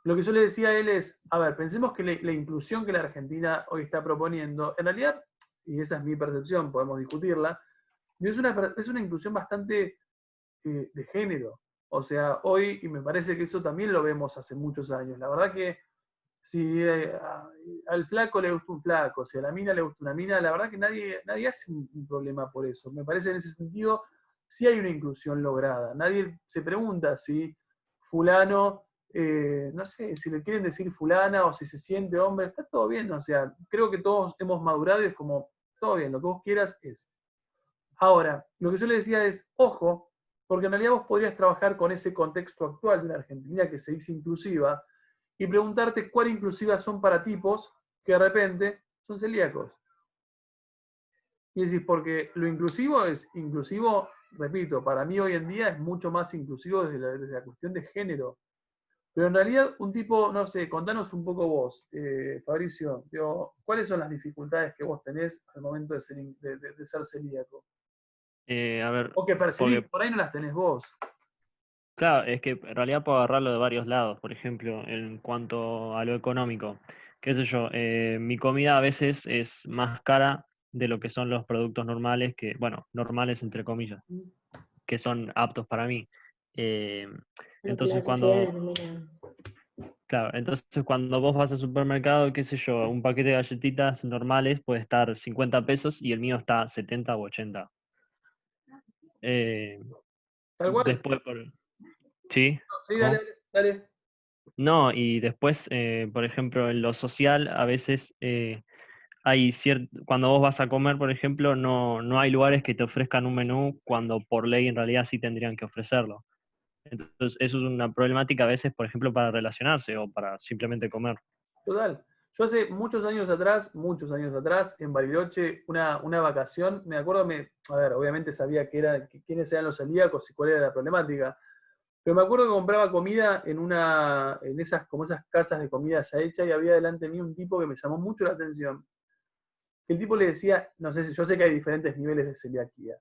Lo que yo le decía a él es, a ver, pensemos que la inclusión que la Argentina hoy está proponiendo, en realidad, y esa es mi percepción, podemos discutirla, es una inclusión bastante de género. O sea, hoy, y me parece que eso también lo vemos hace muchos años, la verdad que si al flaco le gusta un flaco, si a la mina le gusta una mina, la verdad que nadie hace un problema por eso. Me parece en ese sentido sí hay una inclusión lograda. Nadie se pregunta si fulano, no sé, si le quieren decir fulana o si se siente hombre, está todo bien. O sea, creo que todos hemos madurado y es como, todo bien, lo que vos quieras es. Ahora, lo que yo le decía es, ojo, porque en realidad vos podrías trabajar con ese contexto actual de una Argentina que se dice inclusiva, y preguntarte cuál inclusivas son para tipos que de repente son celíacos. Y decís, porque lo inclusivo es inclusivo, repito, para mí hoy en día es mucho más inclusivo desde la cuestión de género. Pero en realidad un tipo, no sé, contanos un poco vos, Fabricio, ¿cuáles son las dificultades que vos tenés al momento de ser celíaco? A ver, O que percibís, porque, por ahí no las tenés vos. claro, es que en realidad puedo agarrarlo de varios lados. Por ejemplo, en cuanto a lo económico, qué sé yo, mi comida a veces es más cara de lo que son los productos normales, bueno, normales entre comillas, que son aptos para mí. Lo que la Entonces sociedad cuando, denomina. claro, entonces cuando vos vas al supermercado, qué sé yo, un paquete de galletitas normales puede estar 50 pesos y el mío está 70 o 80. Tal cual. Después, ¿sí? Sí, ¿Cómo? dale. No, y después, por ejemplo, en lo social, a veces hay cuando vos vas a comer, por ejemplo, no hay lugares que te ofrezcan un menú cuando por ley en realidad sí tendrían que ofrecerlo. Entonces, eso es una problemática a veces, por ejemplo, para relacionarse o para simplemente comer. Total. Yo hace muchos años atrás, en Bariloche, una vacación, me acuerdo, a ver, obviamente sabía quiénes eran los celíacos y cuál era la problemática, pero me acuerdo que compraba comida en esas casas de comida ya hecha y había delante de mí un tipo que me llamó mucho la atención. el tipo le decía, no sé si, yo sé que hay diferentes niveles de celiaquía.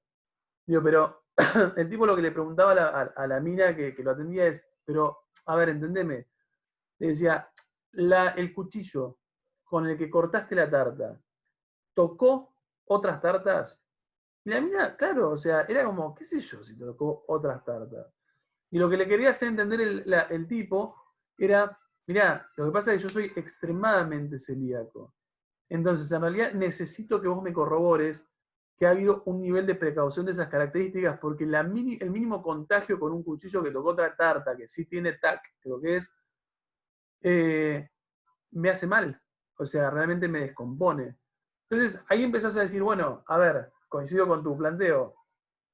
Digo, pero el tipo lo que le preguntaba a la mina que lo atendía es, pero, a ver, entendeme. Le decía, el cuchillo con el que cortaste la tarta, ¿tocó otras tartas? Y la mina, claro, o sea, era como, qué sé yo si tocó otras tartas. Y lo que le quería hacer entender el tipo era, mirá, lo que pasa es que yo soy extremadamente celíaco. Entonces, en realidad necesito que vos me corrobores que ha habido un nivel de precaución de esas características, porque el mínimo contagio con un cuchillo que tocó otra tarta, que sí tiene TAC, creo que es, me hace mal. O sea, realmente me descompone. Entonces, ahí empezás a decir, bueno, a ver, coincido con tu planteo.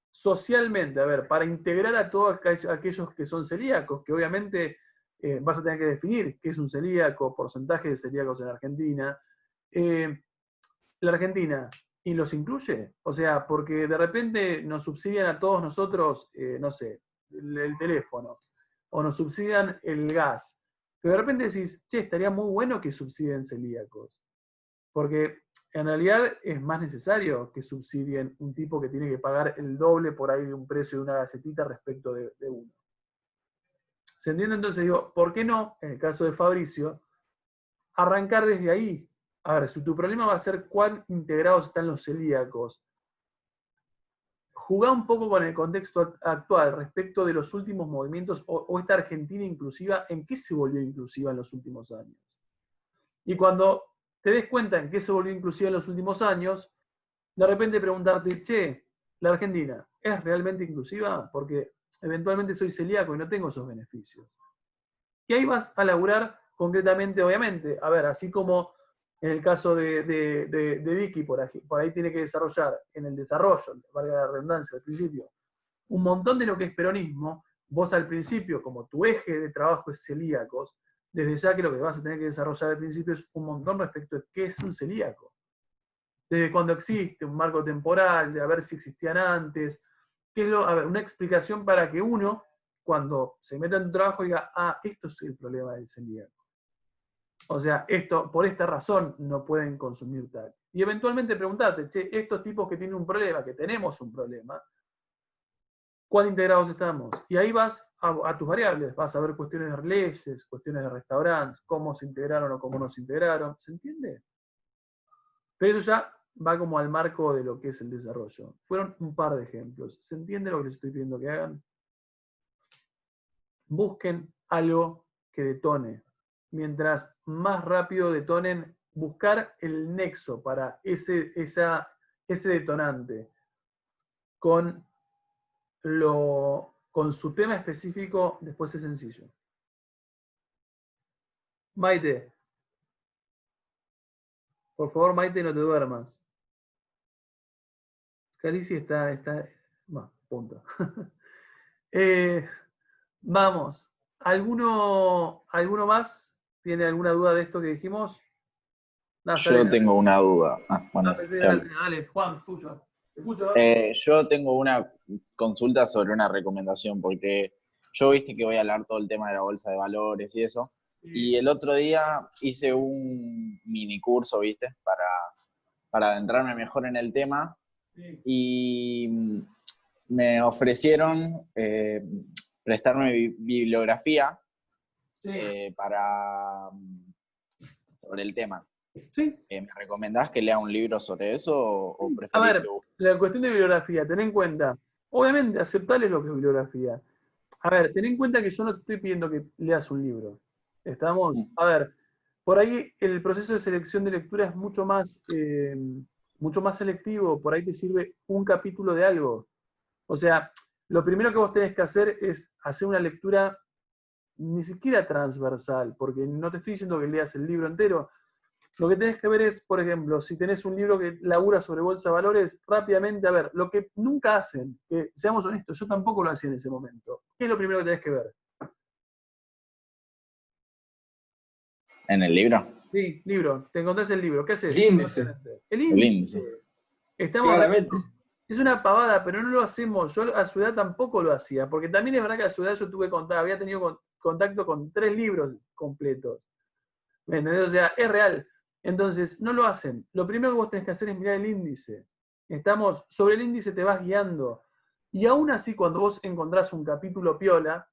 Socialmente, a ver, para integrar a todos aquellos que son celíacos, que obviamente vas a tener que definir qué es un celíaco, porcentaje de celíacos en Argentina. La Argentina, ¿y los incluye? O sea, porque de repente nos subsidian a todos nosotros, no sé, el teléfono, o nos subsidian el gas. Pero de repente decís, che, estaría muy bueno que subsidien celíacos. Porque en realidad es más necesario que subsidien un tipo que tiene que pagar el doble por ahí de un precio de una galletita respecto de uno. ¿Se entiende? Entonces digo, ¿por qué no, en el caso de Fabricio, arrancar desde ahí? A ver, si tu problema va a ser cuán integrados están los celíacos, jugá un poco con el contexto actual respecto de los últimos movimientos o esta Argentina inclusiva, ¿en qué se volvió inclusiva en los últimos años? Y cuando te des cuenta en qué se volvió inclusiva en los últimos años, de repente preguntarte, che, ¿la Argentina es realmente inclusiva? Porque eventualmente soy celíaco y no tengo esos beneficios. Y ahí vas a laburar concretamente, obviamente. A ver, así como en el caso de Vicky, por ahí tiene que desarrollar, en el desarrollo, valga la redundancia al principio, un montón de lo que es peronismo, vos al principio, como tu eje de trabajo es celíacos, desde ya que lo que vas a tener que desarrollar al principio es un montón respecto de qué es un celíaco. Desde cuándo existe, un marco temporal, de a ver si existían antes, a ver, una explicación para que uno, cuando se meta en tu trabajo, diga, ah, esto es el problema del celíaco. O sea, por esta razón no pueden consumir tal. Y eventualmente preguntarte, che, estos tipos que tienen un problema, que tenemos un problema, ¿cuán integrados estamos? Y ahí vas a tus variables, vas a ver cuestiones de leyes, cuestiones de restaurantes, cómo se integraron o cómo no se integraron, ¿se entiende? Pero eso ya va como al marco de lo que es el desarrollo. Fueron un par de ejemplos. ¿Se entiende lo que les estoy pidiendo que hagan? Busquen algo que detone. Mientras más rápido detonen, buscar el nexo para ese detonante con su tema específico, después es sencillo. Maite. Por favor, Maite, no te duermas. Calici está bueno, punto. Vamos. ¿Alguno más tiene alguna duda de esto que dijimos? No, Yo tengo una duda. Bueno, dale, Juan, tuyo. Te escucho. Yo tengo una consulta sobre una recomendación, porque yo viste que voy a hablar todo el tema de la bolsa de valores y eso. Y el otro día hice un mini curso, viste, para adentrarme mejor en el tema. Y me ofrecieron prestarme bibliografía sobre el tema. Sí. ¿Me recomendás que lea un libro sobre eso o preferís? A ver, la cuestión de bibliografía, ten en cuenta, obviamente aceptales lo que es bibliografía. A ver, ten en cuenta que yo no te estoy pidiendo que leas un libro. ¿Estamos? A ver, por ahí el proceso de selección de lectura es mucho más selectivo, por ahí te sirve un capítulo de algo. O sea, lo primero que vos tenés que hacer es hacer una lectura ni siquiera transversal, porque no te estoy diciendo que leas el libro entero. Lo que tenés que ver es, por ejemplo, si tenés un libro que labura sobre bolsa de valores, rápidamente, a ver, lo que nunca hacen, que seamos honestos, yo tampoco lo hacía en ese momento. ¿Qué es lo primero que tenés que ver? ¿En el libro? Sí, libro. Te encontrás el libro. ¿Qué haces? El índice. El índice. Es una pavada, pero no lo hacemos. Yo a su edad tampoco lo hacía, porque también es verdad que a su edad yo había tenido contacto con 3 libros completos. ¿Me entendés? O sea, es real. Entonces, no lo hacen. Lo primero que vos tenés que hacer es mirar el índice. Sobre el índice te vas guiando. Y aún así, cuando vos encontrás un capítulo piola,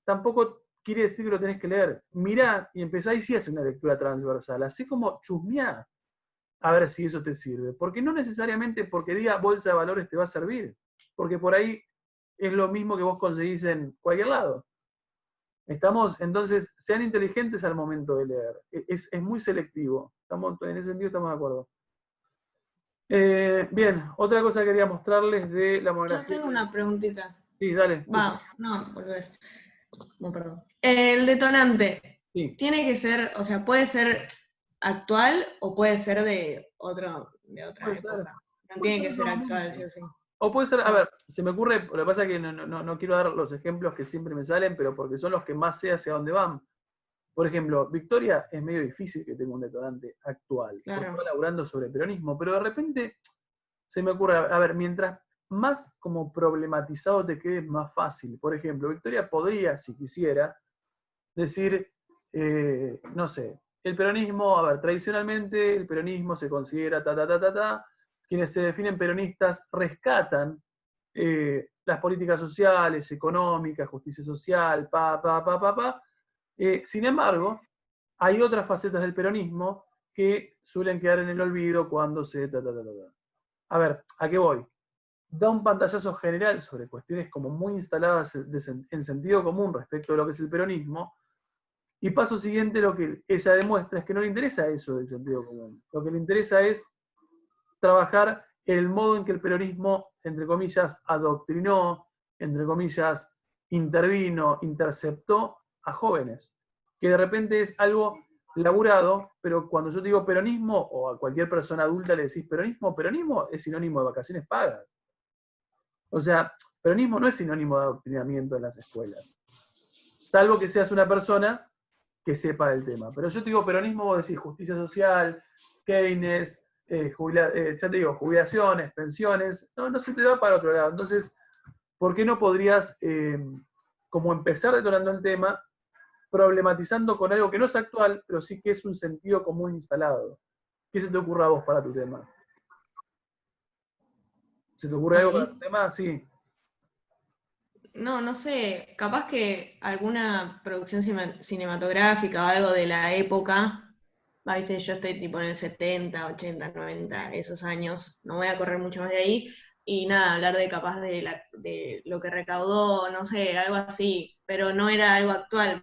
tampoco quiere decir que lo tenés que leer. Mirá y empezá y sí hace una lectura transversal. Así como chusmeá a ver si eso te sirve. Porque no necesariamente porque diga bolsa de valores te va a servir. Porque por ahí es lo mismo que vos conseguís en cualquier lado. Entonces, sean inteligentes al momento de leer. Es muy selectivo. En ese sentido estamos de acuerdo. Bien, otra cosa que quería mostrarles de la Yo monografía. tengo una preguntita. Sí, dale. Va, no, volvés. No, perdón. El detonante, Sí. tiene que ser, o sea, puede ser actual o puede ser de otra Puede ser. época. No Puede tiene que ser ser otro actual, momento. sí o sí. O puede ser, a ver, se me ocurre, lo que pasa es que no quiero dar los ejemplos que siempre me salen, pero porque son los que más sé hacia dónde van. Por ejemplo, Victoria es medio difícil que tenga un detonante actual, Claro. porque está laburando sobre peronismo, pero de repente se me ocurre, a ver, mientras más como problematizado te quede, más fácil. Por ejemplo, Victoria podría, si quisiera, decir, no sé, el peronismo, a ver, tradicionalmente el peronismo se considera quienes se definen peronistas rescatan las políticas sociales, económicas, justicia social, sin embargo, hay otras facetas del peronismo que suelen quedar en el olvido cuando se... A ver, ¿a qué voy? Da un pantallazo general sobre cuestiones como muy instaladas en sentido común respecto de lo que es el peronismo, y paso siguiente lo que ella demuestra es que no le interesa eso del sentido común. Lo que le interesa es trabajar el modo en que el peronismo, entre comillas, adoctrinó, entre comillas, intervino, interceptó a jóvenes. Que de repente es algo laburado, pero cuando yo digo peronismo, o a cualquier persona adulta le decís peronismo, peronismo es sinónimo de vacaciones pagas. O sea, peronismo no es sinónimo de adoctrinamiento en las escuelas. Salvo que seas una persona que sepa del tema. Pero yo te digo peronismo, vos decís justicia social, Keynes, ya te digo, jubilaciones, pensiones, no se te va para otro lado. Entonces, ¿por qué no podrías, como empezar detonando el tema, problematizando con algo que no es actual, pero sí que es un sentido común instalado? ¿Qué se te ocurre a vos para tu tema? ¿Se te ocurre algo para tu tema? Sí. No sé, capaz que alguna producción cinematográfica o algo de la época, a veces yo estoy tipo en el 70, 80, 90, esos años, no voy a correr mucho más de ahí, y nada, hablar de capaz de lo que recaudó, no sé, algo así, pero no era algo actual,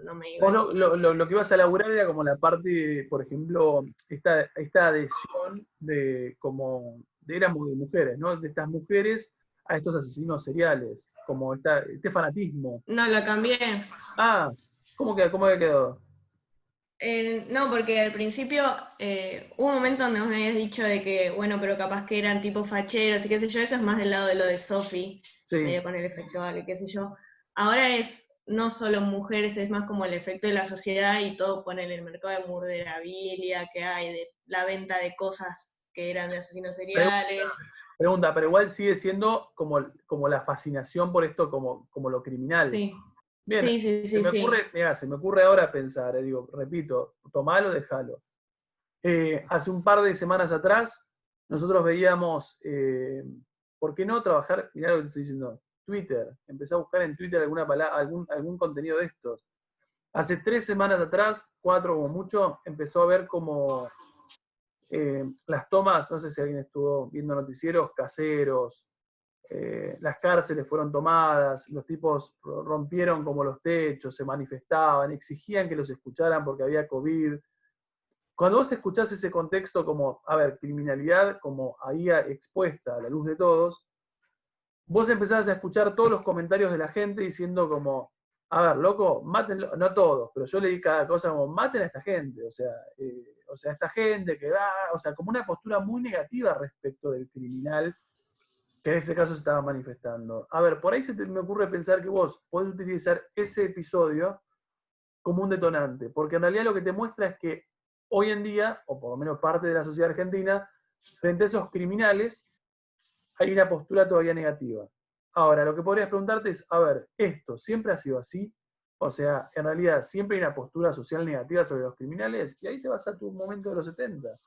no me iba. Vos lo que ibas a laburar era como la parte, por ejemplo, esta adhesión éramos de mujeres, ¿no? De estas mujeres a estos asesinos seriales, como este fanatismo. No, lo cambié. Ah, ¿cómo que quedó? No, porque al principio hubo un momento donde vos me habías dicho de que, bueno, pero capaz que eran tipo facheros y qué sé yo, eso es más del lado de lo de Sophie, Sí. con el efecto Ale, qué sé yo. Ahora es no solo mujeres, es más como el efecto de la sociedad y todo pone en el mercado de murderabilia que hay, de la venta de cosas que eran de asesinos seriales. Pregunta, pero igual sigue siendo como la fascinación por esto como lo criminal. Sí. Bien, Sí. se me ocurre ahora pensar, repito, tomalo, déjalo. Hace un par de semanas atrás, nosotros veíamos, ¿por qué no trabajar? Mirá lo que te estoy diciendo, Twitter. Empecé a buscar en Twitter alguna palabra, algún contenido de estos. Hace 3 semanas atrás, 4 como mucho, empezó a ver como las tomas, no sé si alguien estuvo viendo noticieros caseros, las cárceles fueron tomadas, los tipos rompieron como los techos, se manifestaban, exigían que los escucharan porque había COVID. Cuando vos escuchás ese contexto como, a ver, criminalidad como ahí expuesta a la luz de todos, vos empezás a escuchar todos los comentarios de la gente diciendo como, a ver, loco, mátenlo, no todos, pero yo leí cada cosa como, maten a esta gente, o sea, esta gente que va, o sea, como una postura muy negativa respecto del criminal que en ese caso se estaba manifestando. A ver, por ahí me ocurre pensar que vos podés utilizar ese episodio como un detonante, porque en realidad lo que te muestra es que hoy en día, o por lo menos parte de la sociedad argentina, frente a esos criminales, hay una postura todavía negativa. Ahora, lo que podrías preguntarte es, a ver, ¿esto siempre ha sido así? O sea, en realidad siempre hay una postura social negativa sobre los criminales y ahí te vas a tu momento de los 70.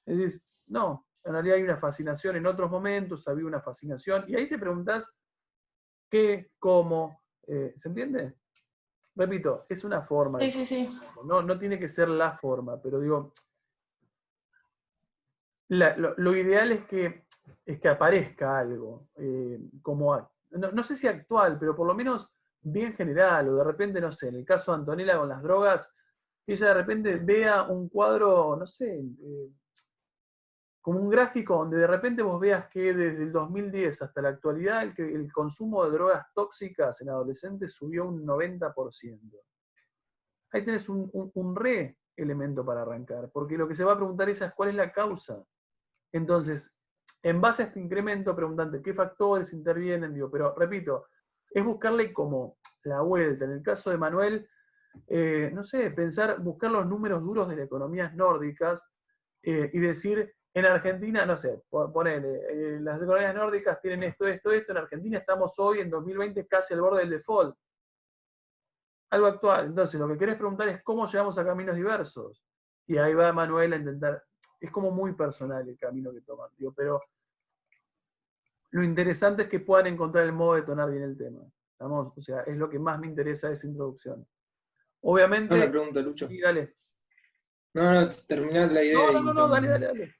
Es decir, no, en realidad hay una fascinación en otros momentos, había una fascinación, y ahí te preguntás qué, cómo, ¿se entiende? Repito, es una forma. Sí, sí, sí. No tiene que ser la forma, pero digo, lo ideal es que aparezca algo, no sé si actual, pero por lo menos bien general, o de repente, no sé, en el caso de Antonella con las drogas, ella de repente vea un cuadro, no sé, como un gráfico donde de repente vos veas que desde el 2010 hasta la actualidad el consumo de drogas tóxicas en adolescentes subió un 90%. Ahí tenés un re elemento para arrancar, porque lo que se va a preguntar ella es cuál es la causa. Entonces, en base a este incremento, preguntante, ¿qué factores intervienen? Digo, pero repito, es buscarle como la vuelta. En el caso de Manuel, no sé, buscar los números duros de las economías nórdicas y decir, en Argentina, no sé, ponele, las economías nórdicas tienen esto, en Argentina estamos hoy, en 2020, casi al borde del default. Algo actual. Entonces, lo que querés preguntar es cómo llegamos a caminos diversos. Y ahí va Manuel a intentar, es como muy personal el camino que toman, digo, pero lo interesante es que puedan encontrar el modo de tonar bien el tema. ¿Estamos? O sea, es lo que más me interesa de esa introducción. Obviamente... Una pregunta, Lucho. Sí, dale. No, terminad la idea. No, dale.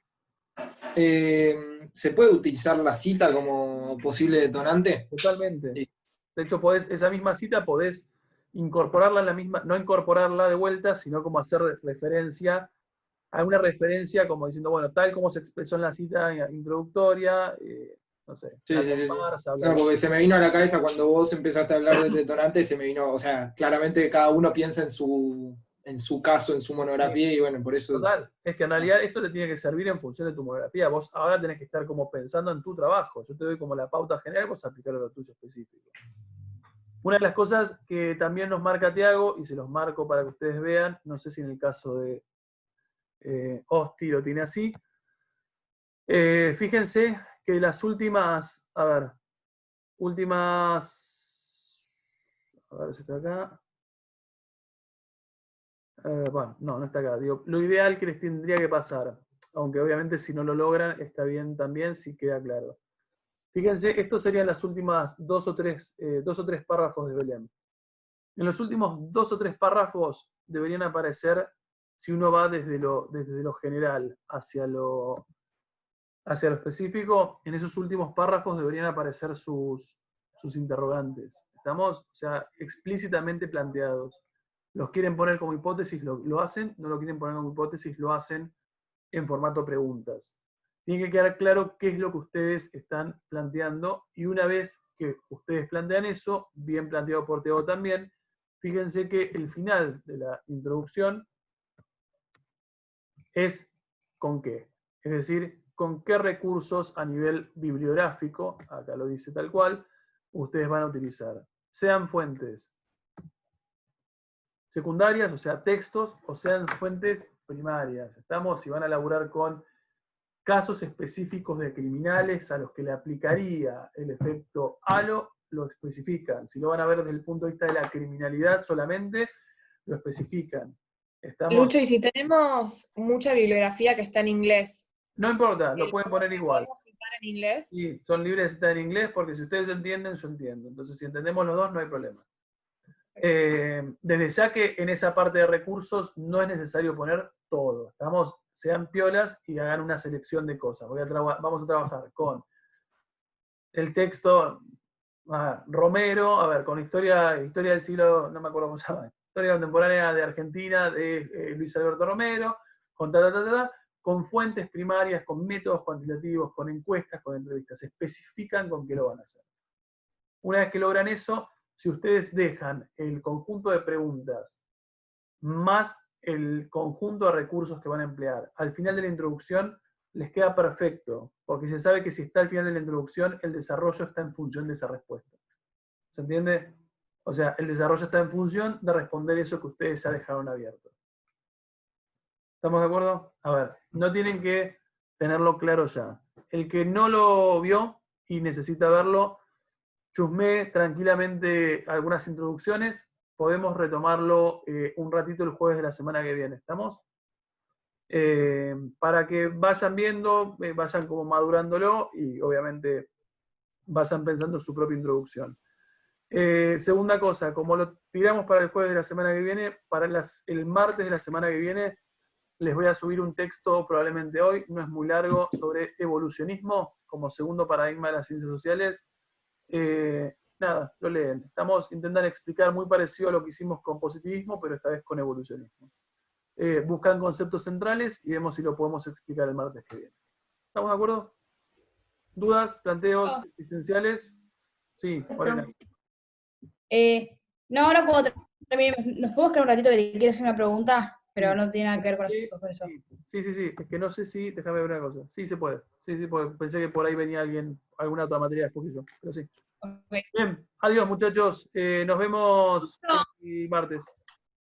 ¿Se puede utilizar la cita como posible detonante? Totalmente. Sí. De hecho, esa misma cita podés incorporarla en la misma, no incorporarla de vuelta, sino como hacer referencia a una referencia como diciendo, bueno, tal como se expresó en la cita introductoria, no sé, Sí, la sí, sí. comparsa, bla, No, bla. porque se me vino a la cabeza cuando vos empezaste a hablar del detonante, se me vino, o sea, claramente cada uno piensa en su caso, en su monografía, y bueno, por eso. Total, es que en realidad esto te tiene que servir en función de tu monografía. Vos ahora tenés que estar como pensando en tu trabajo. Yo te doy como la pauta general, vos aplicarlo a lo tuyo específico. Una de las cosas que también nos marca Tiago, y se los marco para que ustedes vean, no sé si en el caso de Osti lo tiene así, fíjense que las últimas, a ver si está acá. Bueno, no está acá. Digo, lo ideal que les tendría que pasar, aunque obviamente si no lo logran, está bien también, si queda claro. Fíjense, estos serían las últimas dos o tres párrafos de Belém. En los últimos 2 o 3 párrafos deberían aparecer, si uno va desde lo general hacia lo específico, en esos últimos párrafos deberían aparecer sus interrogantes. ¿Estamos? O sea, explícitamente planteados. Los quieren poner como hipótesis, lo hacen, no lo quieren poner como hipótesis, lo hacen en formato preguntas. Tiene que quedar claro qué es lo que ustedes están planteando, y una vez que ustedes plantean eso, bien planteado por Teo también, fíjense que el final de la introducción es con qué. Es decir, con qué recursos a nivel bibliográfico, acá lo dice tal cual, ustedes van a utilizar. Sean fuentes secundarias, o sea, textos, o sean fuentes primarias. Estamos, si van a laburar con casos específicos de criminales a los que le aplicaría el efecto halo, lo especifican. Si lo van a ver desde el punto de vista de la criminalidad solamente, lo especifican. Lucho, y si tenemos mucha bibliografía que está en inglés. No importa, lo pueden poner igual. ¿Podemos citar en inglés? Sí, son libres de citar en inglés, porque si ustedes entienden, yo entiendo. Entonces, si entendemos los dos, no hay problema. Desde ya que en esa parte de recursos no es necesario poner todo. Sean piolas y hagan una selección de cosas. Vamos a trabajar con el texto Romero, a ver, con historia del siglo, no me acuerdo cómo se llama, historia contemporánea de Argentina, de Luis Alberto Romero, con fuentes primarias, con métodos cuantitativos, con encuestas, con entrevistas. Se especifican con qué lo van a hacer. Una vez que logran eso, si ustedes dejan el conjunto de preguntas más el conjunto de recursos que van a emplear al final de la introducción, les queda perfecto, porque se sabe que si está al final de la introducción, el desarrollo está en función de esa respuesta. ¿Se entiende? O sea, el desarrollo está en función de responder eso que ustedes ya dejaron abierto. ¿Estamos de acuerdo? A ver, no tienen que tenerlo claro ya. El que no lo vio y necesita verlo, chusmee tranquilamente algunas introducciones, podemos retomarlo un ratito el jueves de la semana que viene. ¿Estamos? Para que vayan viendo, vayan como madurándolo y obviamente vayan pensando en su propia introducción. Segunda cosa, como lo tiramos para el jueves de la semana que viene, para el martes de la semana que viene les voy a subir un texto probablemente hoy, no es muy largo, sobre evolucionismo como segundo paradigma de las ciencias sociales. Nada, lo leen. Estamos intentando explicar muy parecido a lo que hicimos con positivismo, pero esta vez con evolucionismo. Buscan conceptos centrales y vemos si lo podemos explicar el martes que viene. ¿Estamos de acuerdo? ¿Dudas, planteos existenciales? Sí, Morena. No, ahora puedo terminar. ¿Nos podemos quedar un ratito que te quiero hacer una pregunta? Pero no tiene nada que ver con eso. Sí. Es que no sé si, déjame ver una cosa. Sí se puede. Sí, puede. Pensé que por ahí venía alguna otra materia después que yo, pero sí. Okay. Bien, adiós muchachos. Nos vemos el martes.